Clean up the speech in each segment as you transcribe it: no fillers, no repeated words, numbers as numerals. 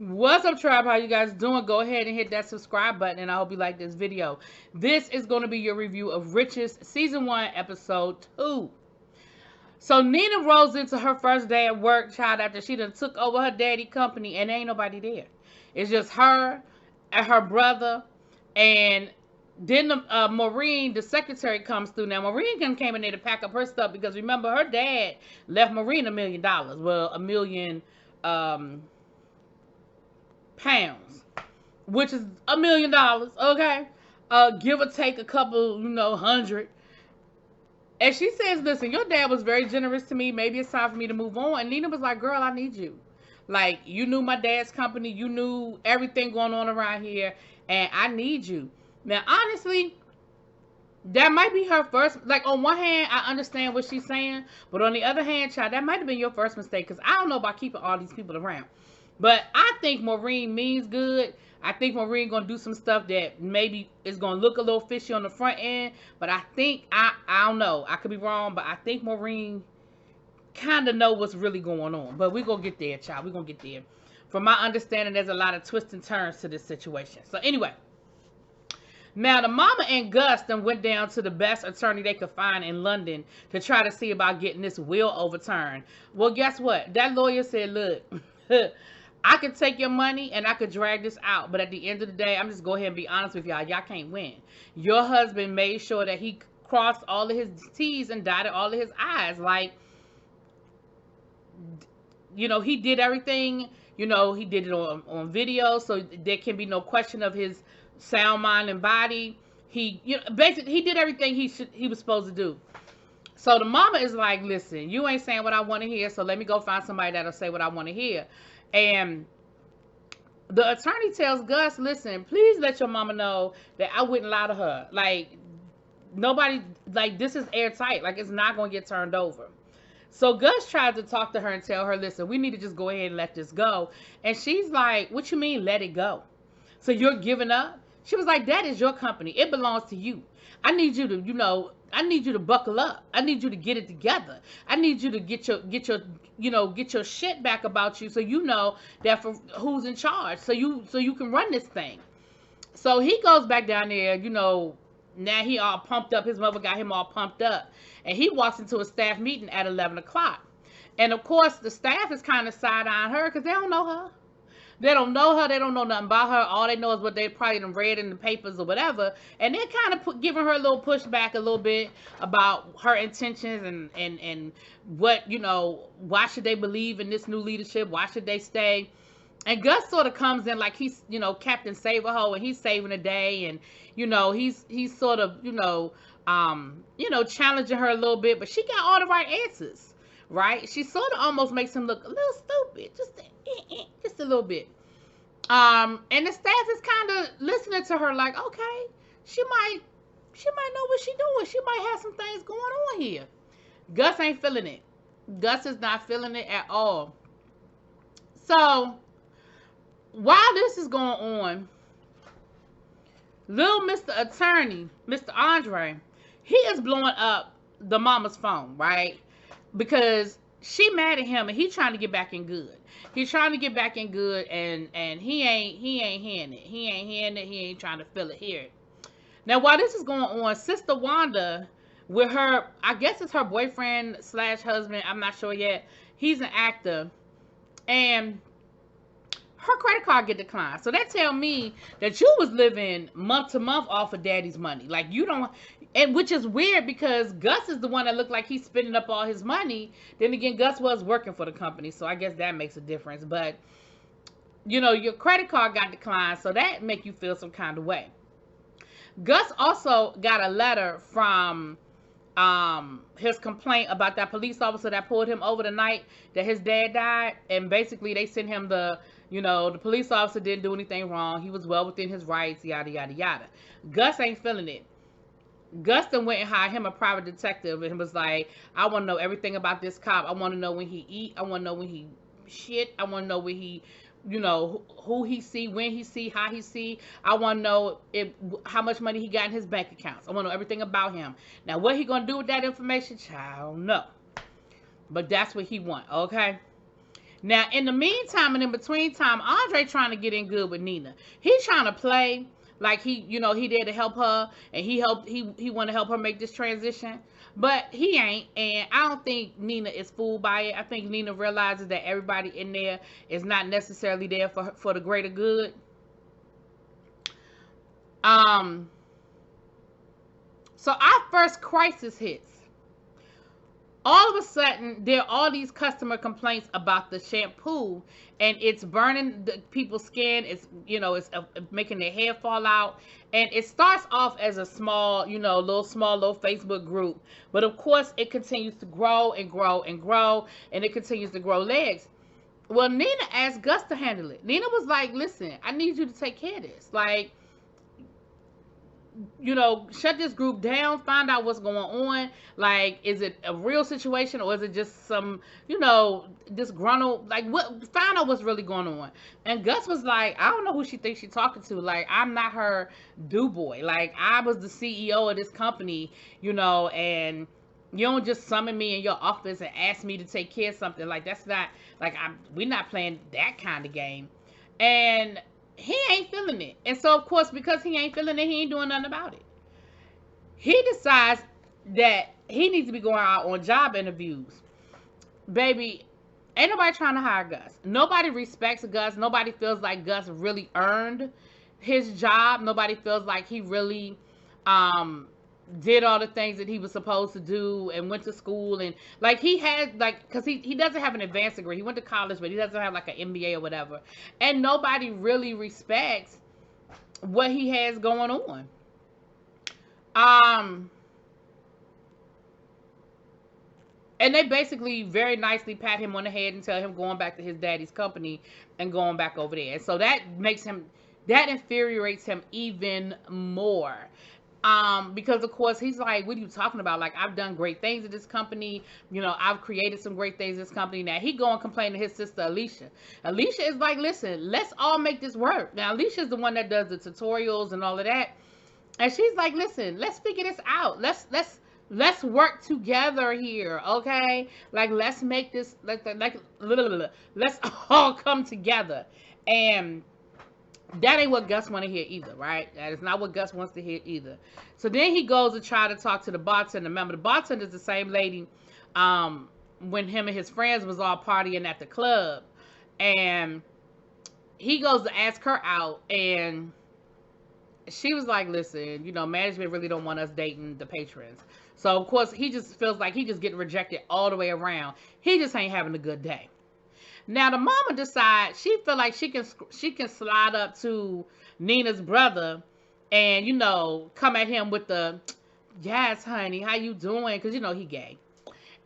What's up, tribe? How you guys doing? Go ahead and hit that subscribe button, and I hope you like this video. This is going to be your review of Riches Season 1, Episode 2. So Nina rolls into her first day at work, child, after she done took over her daddy company, and ain't nobody there. It's just her and her brother, and then Maureen, the secretary, comes through. Now, Maureen came in there to pack up her stuff because, remember, her dad left Maureen $1 million. Well, $1 million pounds, which is $1 million, okay? Give or take a couple, hundred. And she says, listen, your dad was very generous to me. Maybe it's time for me to move on. And Nina was like, girl, I need you. Like, you knew my dad's company. You knew everything going on around here. And I need you. Now, honestly, that might be her first. Like, on one hand, I understand what she's saying. But on the other hand, child, that might have been your first mistake. Because I don't know about keeping all these people around. But I think Maureen means good. I think Maureen going to do some stuff that maybe is going to look a little fishy on the front end. But I think, I don't know. I could be wrong. But I think Maureen kind of know what's really going on. But we're going to get there, child. We're going to get there. From my understanding, there's a lot of twists and turns to this situation. So anyway. Now, the mama and Gus then went down to the best attorney they could find in London to try to see about getting this will overturned. Well, guess what? That lawyer said, look, I could take your money and I could drag this out. But at the end of the day, I'm just going ahead and be honest with y'all. Y'all can't win. Your husband made sure that he crossed all of his T's and dotted all of his I's. Like, he did everything. He did it on video. So there can be no question of his sound mind and body. He, basically, he did everything he was supposed to do. So the mama is like, listen, you ain't saying what I want to hear. So let me go find somebody that'll say what I want to hear. And the attorney tells Gus, listen, please let your mama know that I wouldn't lie to her. Like, nobody, like, this is airtight. Like, it's not going to get turned over. So Gus tried to talk to her and tell her, listen, we need to just go ahead and let this go. And she's like, what you mean, let it go? So you're giving up? She was like, that is your company. It belongs to you. I need you to, I need you to buckle up. I need you to get it together. I need you to get your shit back about you, so you know that for who's in charge, so you can run this thing. So he goes back down there, now he all pumped up. His mother got him all pumped up, and he walks into a staff meeting at 11 o'clock. And of course, the staff is kind of side-eyeing her because they don't know her. They don't know her. They don't know nothing about her. All they know is what they probably done read in the papers or whatever. And they're kind of giving her a little pushback a little bit about her intentions and what, why should they believe in this new leadership? Why should they stay? And Gus sort of comes in like he's, Captain Save-A-Ho, and he's saving the day. And, he's sort of, challenging her a little bit. But she got all the right answers, right? She sort of almost makes him look a little stupid. Just a little bit. And the staff is kind of listening to her like, okay, she might know what she's doing. She might have some things going on here. Gus ain't feeling it. Gus is not feeling it at all. So, while this is going on, little Mr. Attorney, Mr. Andre, he is blowing up the mama's phone, right? Because she mad at him and he trying to get back in good. He's trying to get back in good, and he ain't hearing it. He ain't hearing it. He ain't trying to feel it, hear it. Now, while this is going on, Sister Wanda, with her, I guess it's her boyfriend / husband, I'm not sure yet. He's an actor, and her credit card get declined. So that tell me that you was living month to month off of daddy's money. Like, you don't, and which is weird because Gus is the one that looked like he's spending up all his money. Then again, Gus was working for the company, so I guess that makes a difference. But, your credit card got declined, so that make you feel some kind of way. Gus also got a letter from his complaint about that police officer that pulled him over the night that his dad died. And basically they sent him the police officer didn't do anything wrong. He was well within his rights, yada, yada, yada. Gus ain't feeling it. Gus then went and hired him a private detective and was like, I want to know everything about this cop. I want to know when he eat. I want to know when he shit. I want to know when he, who he see, when he see, how he see. I want to know how much money he got in his bank accounts. I want to know everything about him. Now, what he going to do with that information, I don't know. But that's what he want, okay? Now, in the meantime and in between time, Andre trying to get in good with Nina. He's trying to play like he there to help her, and he want to help her make this transition. But he ain't, and I don't think Nina is fooled by it. I think Nina realizes that everybody in there is not necessarily there for the greater good. So our first crisis hits. All of a sudden, there are all these customer complaints about the shampoo, and it's burning the people's skin. It's making their hair fall out, and it starts off as a small, little Facebook group, but of course, it continues to grow and grow and grow, and it continues to grow legs. Well, Nina asked Gus to handle it. Nina was like, "Listen, I need you to take care of this. Like, shut this group down, find out what's going on. Like, is it a real situation, or is it just some, disgruntled, like, find out what's really going on." And Gus was like, "I don't know who she thinks she's talking to. Like, I'm not her do boy. Like, I was the CEO of this company, and you don't just summon me in your office and ask me to take care of something. Like, that's not, like, we're not playing that kind of game." And he ain't feeling it. And so, of course, because he ain't feeling it, he ain't doing nothing about it. He decides that he needs to be going out on job interviews. Baby, ain't nobody trying to hire Gus. Nobody respects Gus. Nobody feels like Gus really earned his job. Nobody feels like he really did all the things that he was supposed to do and went to school, and like he had, like, because he doesn't have an advanced degree. He went to college, but he doesn't have like an MBA or whatever, and nobody really respects what he has going on. And they basically very nicely pat him on the head and tell him going back to his daddy's company and going back over there. And so that infuriates him even more. Because of course he's like, "What are you talking about? Like, I've done great things at this company. I've created some great things in this company." Now he go and complain to his sister Alicia. Alicia is like, "Listen, let's all make this work." Now Alicia is the one that does the tutorials and all of that, and she's like, "Listen, let's figure this out. Let's work together here, okay? Like, let's make this let's all come together." And that ain't what Gus want to hear either, right? That is not what Gus wants to hear either. So then he goes to try to talk to the bartender. Remember, the bartender is the same lady when him and his friends was all partying at the club. And he goes to ask her out, and she was like, "Listen, management really don't want us dating the patrons." So, of course, he just feels like he just getting rejected all the way around. He just ain't having a good day. Now the mama decides she feel like she can slide up to Nina's brother and come at him with the, "Yes, honey, how you doing?" Because he gay,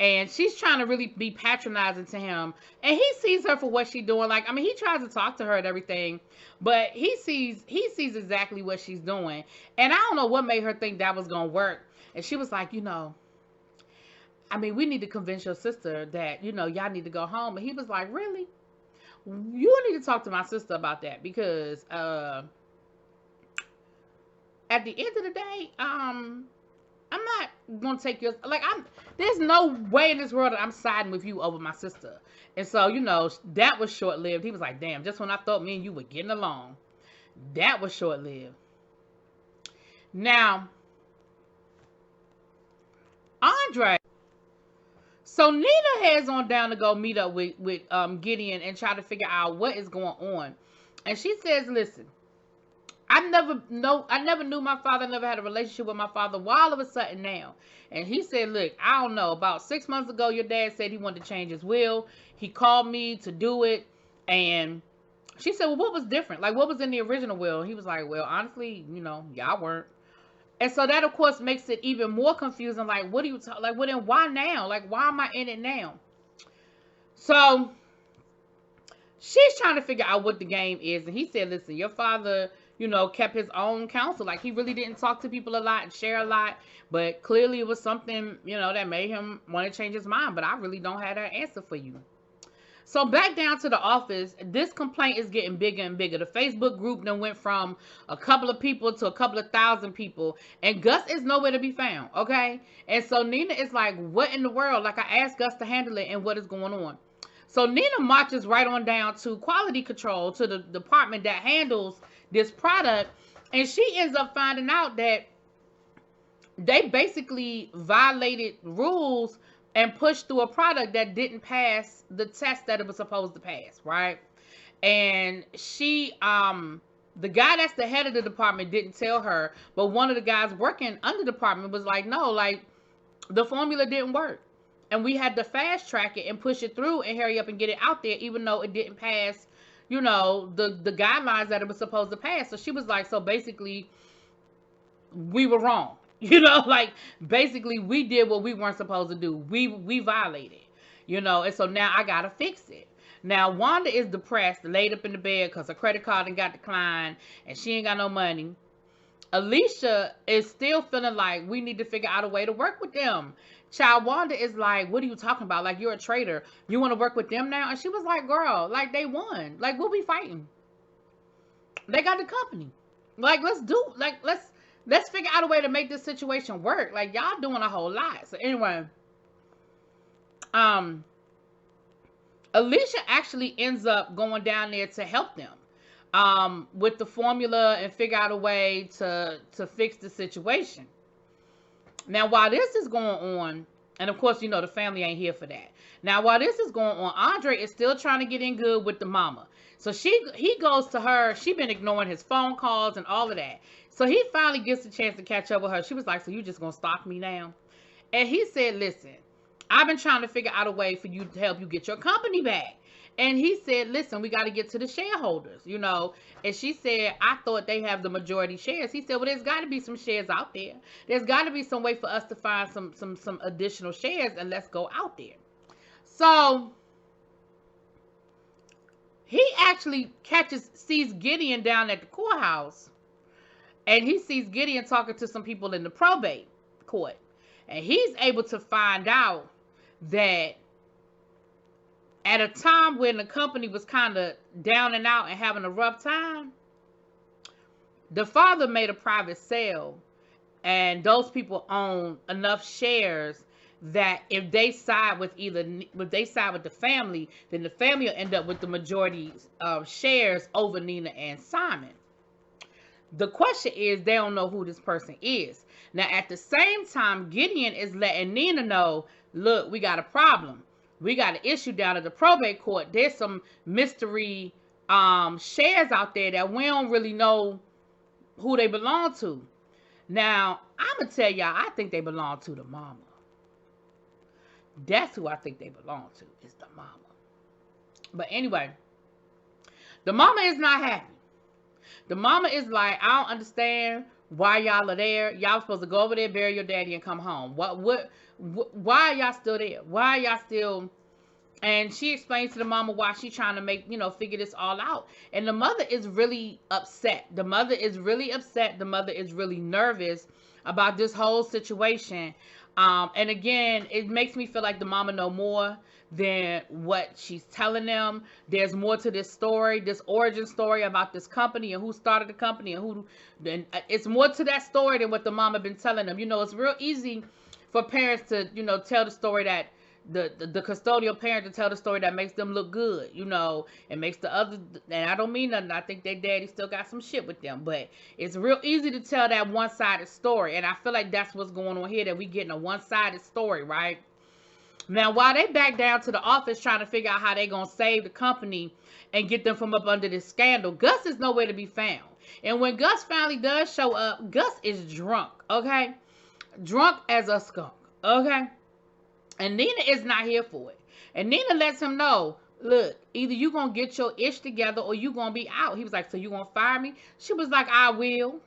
and she's trying to really be patronizing to him, and he sees her for what she's doing. Like, I mean, he tries to talk to her and everything, but he sees exactly what she's doing, and I don't know what made her think that was gonna work. And she was like, "I mean, we need to convince your sister that, y'all need to go home." And he was like, "Really? You need to talk to my sister about that, because at the end of the day, I'm not gonna take your, like, there's no way in this world that I'm siding with you over my sister." And so, that was short-lived. He was like, "Damn, just when I thought me and you were getting along." That was short-lived. Now, Andre. So Nina heads on down to go meet up with Gideon and try to figure out what is going on. And she says, "Listen, I never knew my father, never had a relationship with my father. Why all of a sudden now?" And he said, "Look, I don't know. About 6 months ago, your dad said he wanted to change his will. He called me to do it." And she said, "Well, what was different? Like, what was in the original will?" And he was like, "Well, honestly, y'all weren't." And so that, of course, makes it even more confusing. Like, what do you like? Well, then why now? Like, why am I in it now? So she's trying to figure out what the game is. And he said, "Listen, your father, kept his own counsel. Like, he really didn't talk to people a lot and share a lot. But clearly it was something, that made him want to change his mind. But I really don't have that answer for you." So back down to the office, this complaint is getting bigger and bigger. The Facebook group then went from a couple of people to a couple of thousand people. And Gus is nowhere to be found, okay? And so Nina is like, "What in the world?" Like, I asked Gus to handle it, and what is going on? So Nina marches right on down to quality control, to the department that handles this product, and she ends up finding out that they basically violated rules and pushed through a product that didn't pass the test that it was supposed to pass, right? And she, the guy that's the head of the department didn't tell her, but one of the guys working under the department was like, no, like, the formula didn't work. And we had to fast track it and push it through and hurry up and get it out there, even though it didn't pass, you know, the guidelines that it was supposed to pass. So she was like, so basically, we were wrong. You know, like, basically, we did what we weren't supposed to do. We violated, you know, and so now I got to fix it. Now, Wanda is depressed, laid up in the bed because her credit card and got declined, and she ain't got no money. Alicia is still feeling like we need to figure out a way to work with them. Child, Wanda is like, what are you talking about? Like, you're a traitor. You want to work with them now? And she was like, girl, like, they won. Like, we'll be fighting. They got the company. Like, let's figure out a way to make this situation work. Like, y'all doing a whole lot. So anyway, Alicia actually ends up going down there to help them with the formula and figure out a way to fix the situation. Now, while this is going on, and of course, you know, the family ain't here for that. Now, while this is going on, Andre is still trying to get in good with the mama. So he goes to her. She been ignoring his phone calls and all of that. So he finally gets the chance to catch up with her. She was like, so you just going to stalk me now? And he said, listen, I've been trying to figure out a way for you to help you get your company back. And he said, listen, we got to get to the shareholders, you know. And she said, I thought they have the majority shares. He said, well, there's got to be some shares out there. There's got to be some way for us to find some additional shares, and let's go out there. So he actually sees Gideon down at the courthouse, and he sees Gideon talking to some people in the probate court. And he's able to find out that at a time when the company was kind of down and out and having a rough time, the father made a private sale, and those people own enough shares that if they side with the family, then the family will end up with the majority of shares over Nina and Simon. The question is, they don't know who this person is. Now, at the same time, Gideon is letting Nina know, look, we got a problem. We got an issue down at the probate court. There's some mystery shares out there that we don't really know who they belong to. Now, I'm going to tell y'all, I think they belong to the mama. That's who I think they belong to, is the mama. But anyway, the mama is not happy. The mama is like, I don't understand why y'all are there. Y'all supposed to go over there, bury your daddy, and come home. Why are y'all still there? Why are y'all still... And she explains to the mama why she's trying to figure this all out. And the mother is really upset. The mother is really upset. The mother is really nervous about this whole situation. And again, it makes me feel like the mama know more than what she's telling them. There's more to this story, this origin story about this company and who started the company and it's more to that story than what the mama been telling them. You know, it's real easy for parents to, tell the story that the custodial parent to tell the story that makes them look good, and makes the other, and I don't mean nothing. I think their daddy still got some shit with them, but it's real easy to tell that one-sided story. And I feel like that's what's going on here, that we getting a one-sided story, right? Now, while they back down to the office trying to figure out how they gonna save the company and get them from up under this scandal, Gus is nowhere to be found. And when Gus finally does show up, Gus is drunk, okay? Drunk as a skunk, okay? And Nina is not here for it. And Nina lets him know, look, either you gonna get your ish together or you gonna be out. He was like, so you gonna fire me? She was like, I will.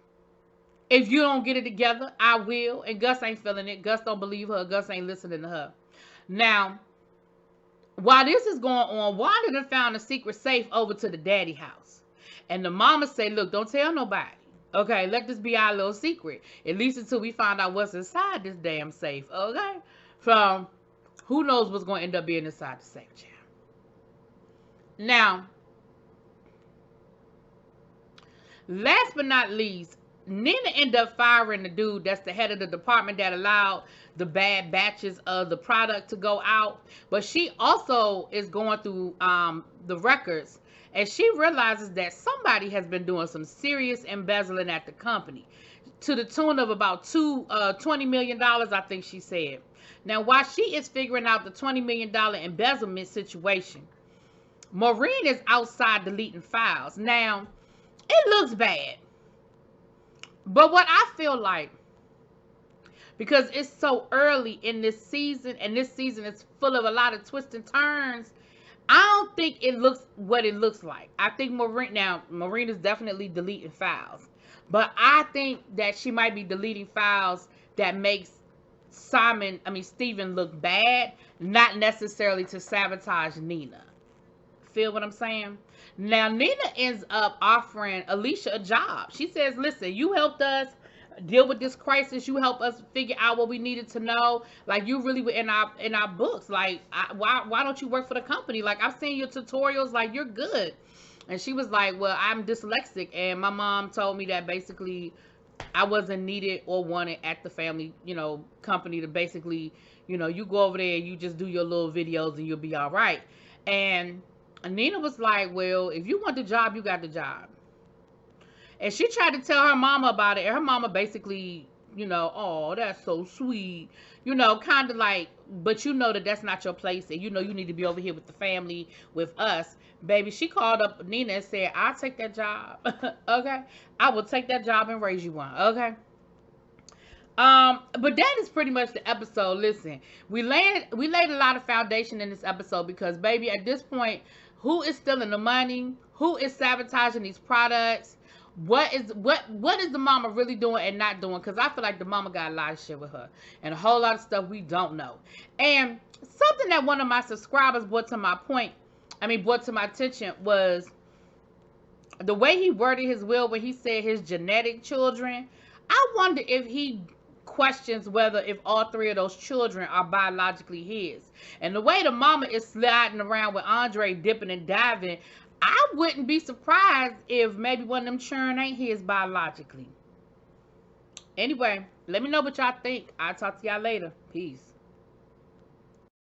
If you don't get it together, I will. And Gus ain't feeling it. Gus don't believe her. Gus ain't listening to her. Now, while this is going on, Wanda done found a secret safe over to the daddy house. And the mama say, look, don't tell nobody. Okay, let this be our little secret. At least until we find out what's inside this damn safe. Okay? So, who knows what's going to end up being inside the safe, child. Now, last but not least, Nina ended up firing the dude that's the head of the department that allowed the bad batches of the product to go out. But she also is going through the records, and she realizes that somebody has been doing some serious embezzling at the company to the tune of about $20 million, I think she said. Now, while she is figuring out the $20 million embezzlement situation, Maureen is outside deleting files. Now, it looks bad. But what I feel like, because it's so early in this season, and this season is full of a lot of twists and turns, I don't think it looks what it looks like. I think Maureen is definitely deleting files. But I think that she might be deleting files that makes Steven look bad, not necessarily to sabotage Nina. Feel what I'm saying? Now, Nina ends up offering Alicia a job. She says, listen, you helped us deal with this crisis. You helped us figure out what we needed to know. Like, you really were in our books. Like, why don't you work for the company? Like, I've seen your tutorials. Like, you're good. And she was like, well, I'm dyslexic. And my mom told me that basically I wasn't needed or wanted at the family, company to basically, you go over there and you just do your little videos and you'll be all right. And Nina was like, well, if you want the job, you got the job. And she tried to tell her mama about it. And her mama basically, oh, that's so sweet. Kind of like, but that's not your place. And you need to be over here with the family, with us. Baby, she called up Nina and said, I'll take that job. Okay? I will take that job and raise you one. Okay? But that is pretty much the episode. Listen, we laid a lot of foundation in this episode because, baby, at this point, who is stealing the money? Who is sabotaging these products? What is the mama really doing and not doing? Because I feel like the mama got a lot of shit with her and a whole lot of stuff we don't know. And something that one of my subscribers brought to my attention was the way he worded his will when he said his genetic children. I wonder if he questions whether if all three of those children are biologically his. And the way the mama is sliding around with Andre dipping and diving, I wouldn't be surprised if maybe one of them children ain't his biologically. Anyway, let me know what y'all think. I'll talk to y'all later. Peace.